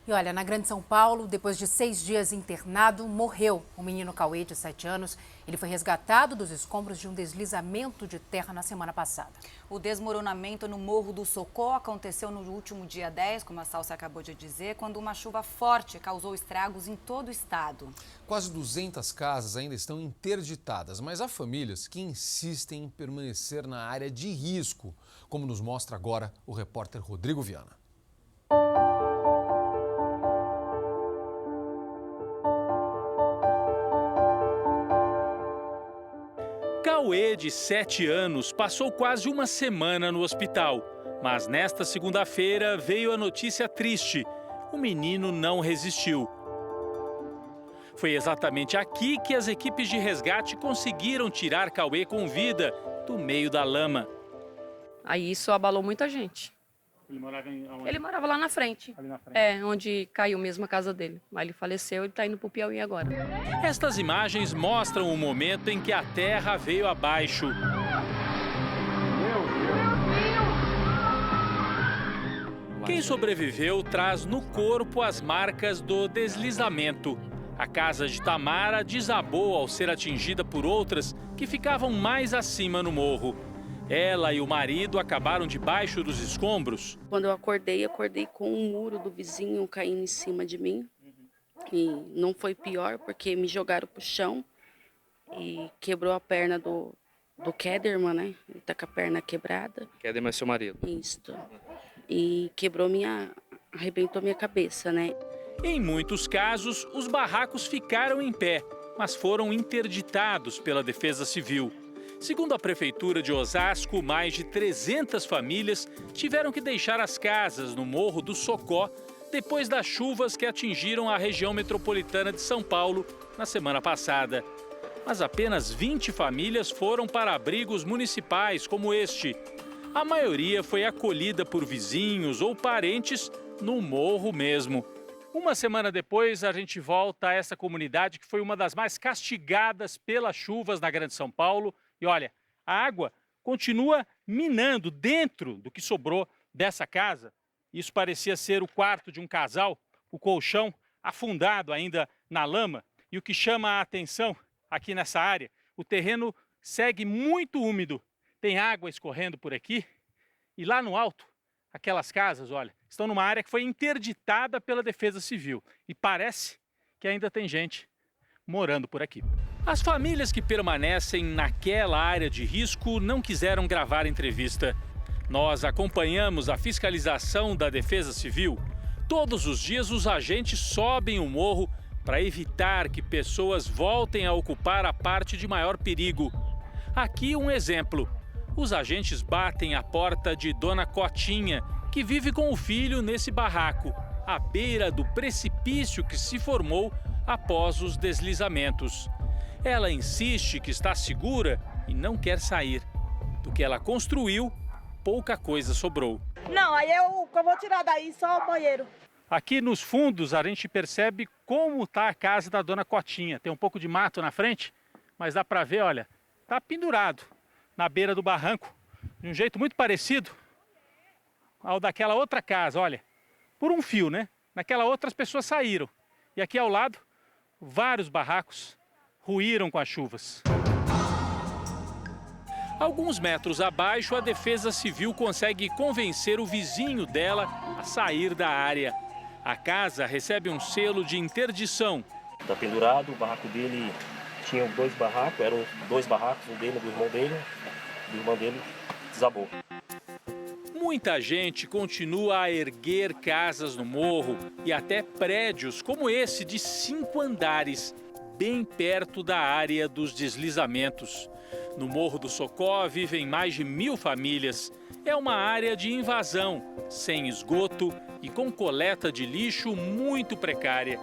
E olha, na Grande São Paulo, depois de 6 dias internado, morreu o menino Cauê, de 7 anos. Ele foi resgatado dos escombros de um deslizamento de terra na semana passada. O desmoronamento no Morro do Socó aconteceu no último dia 10, como a Salsa acabou de dizer, quando uma chuva forte causou estragos em todo o estado. Quase 200 casas ainda estão interditadas, mas há famílias que insistem em permanecer na área de risco, como nos mostra agora o repórter Rodrigo Viana. Cauê, de 7 anos, passou quase uma semana no hospital. Mas nesta segunda-feira veio a notícia triste. O menino não resistiu. Foi exatamente aqui que as equipes de resgate conseguiram tirar Cauê com vida do meio da lama. Aí isso abalou muita gente. Ele morava onde? Ele morava lá na frente. Ali na frente. É, onde caiu mesmo a casa dele. Mas ele faleceu, ele está indo para o Piauí agora. Estas imagens mostram o momento em que a terra veio abaixo. Quem sobreviveu traz no corpo as marcas do deslizamento. A casa de Tamara desabou ao ser atingida por outras que ficavam mais acima no morro. Ela e o marido acabaram debaixo dos escombros. Quando eu acordei com um muro do vizinho caindo em cima de mim. E não foi pior, porque me jogaram pro chão e quebrou a perna do Kederman, né? Ele tá com a perna quebrada. Kederman é seu marido? Isso. E arrebentou minha cabeça, né? Em muitos casos, os barracos ficaram em pé, mas foram interditados pela Defesa Civil. Segundo a Prefeitura de Osasco, mais de 300 famílias tiveram que deixar as casas no Morro do Socó depois das chuvas que atingiram a região metropolitana de São Paulo na semana passada. Mas apenas 20 famílias foram para abrigos municipais como este. A maioria foi acolhida por vizinhos ou parentes no morro mesmo. Uma semana depois, a gente volta a essa comunidade que foi uma das mais castigadas pelas chuvas na Grande São Paulo. E olha, a água continua minando dentro do que sobrou dessa casa. Isso parecia ser o quarto de um casal, o colchão afundado ainda na lama. E o que chama a atenção aqui nessa área, o terreno segue muito úmido. Tem água escorrendo por aqui. E lá no alto, aquelas casas, olha, estão numa área que foi interditada pela Defesa Civil. E parece que ainda tem gente morando por aqui. As famílias que permanecem naquela área de risco não quiseram gravar entrevista. Nós acompanhamos a fiscalização da Defesa Civil. Todos os dias os agentes sobem o morro para evitar que pessoas voltem a ocupar a parte de maior perigo. Aqui um exemplo. Os agentes batem a porta de Dona Cotinha, que vive com o filho nesse barraco, à beira do precipício que se formou após os deslizamentos. Ela insiste que está segura e não quer sair. Do que ela construiu, pouca coisa sobrou. Não, aí eu vou tirar daí só o banheiro. Aqui nos fundos a gente percebe como está a casa da Dona Cotinha. Tem um pouco de mato na frente, mas dá para ver, olha, está pendurado na beira do barranco, de um jeito muito parecido ao daquela outra casa, olha, por um fio, né? Naquela outra as pessoas saíram. E aqui ao lado, vários barracos ruíram com as chuvas. Alguns metros abaixo, a Defesa Civil consegue convencer o vizinho dela a sair da área. A casa recebe um selo de interdição. Está pendurado, o barraco dele tinha 2 barracos, eram 2 barracos, um dele, do irmão dele desabou. Muita gente continua a erguer casas no morro e até prédios como esse de 5 andares, bem perto da área dos deslizamentos. No Morro do Socó vivem mais de 1000 famílias. É uma área de invasão, sem esgoto e com coleta de lixo muito precária.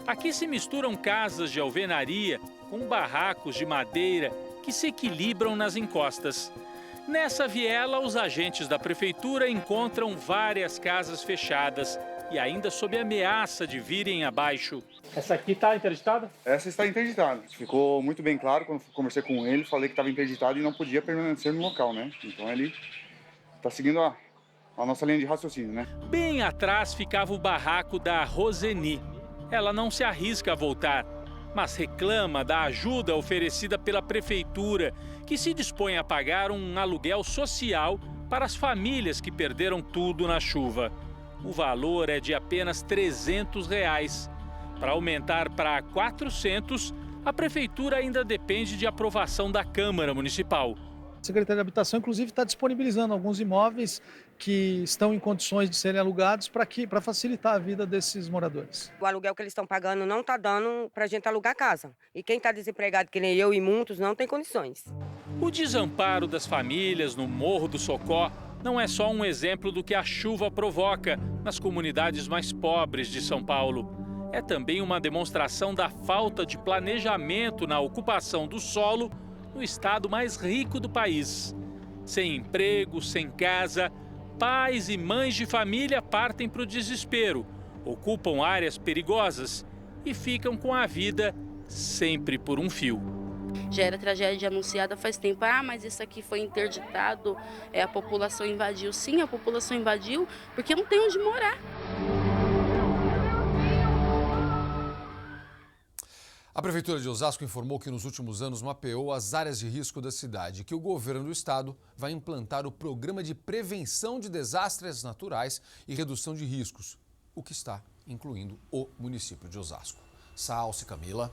Aqui se misturam casas de alvenaria com barracos de madeira que se equilibram nas encostas. Nessa viela, os agentes da prefeitura encontram várias casas fechadas e ainda sob ameaça de virem abaixo. Essa aqui está interditada? Essa está interditada. Ficou muito bem claro quando conversei com ele, falei que estava interditado e não podia permanecer no local, né? Então ele está seguindo a a nossa linha de raciocínio, né? Bem atrás ficava o barraco da Roseni. Ela não se arrisca a voltar, mas reclama da ajuda oferecida pela prefeitura, que se dispõe a pagar um aluguel social para as famílias que perderam tudo na chuva. O valor é de apenas R$ 300. Para aumentar para 400, a prefeitura ainda depende de aprovação da Câmara Municipal. A Secretaria de Habitação, inclusive, está disponibilizando alguns imóveis que estão em condições de serem alugados para facilitar a vida desses moradores. O aluguel que eles estão pagando não está dando para a gente alugar casa. E quem está desempregado, que nem eu e muitos, não tem condições. O desamparo das famílias no Morro do Socó não é só um exemplo do que a chuva provoca nas comunidades mais pobres de São Paulo. É também uma demonstração da falta de planejamento na ocupação do solo no estado mais rico do país. Sem emprego, sem casa, pais e mães de família partem para o desespero, ocupam áreas perigosas e ficam com a vida sempre por um fio. Já era tragédia anunciada faz tempo. Mas isso aqui foi interditado, a população invadiu. Sim, a população invadiu porque não tem onde morar. A Prefeitura de Osasco informou que nos últimos anos mapeou as áreas de risco da cidade e que o governo do estado vai implantar o Programa de Prevenção de Desastres Naturais e Redução de Riscos, o que está incluindo o município de Osasco. Salce, Camila.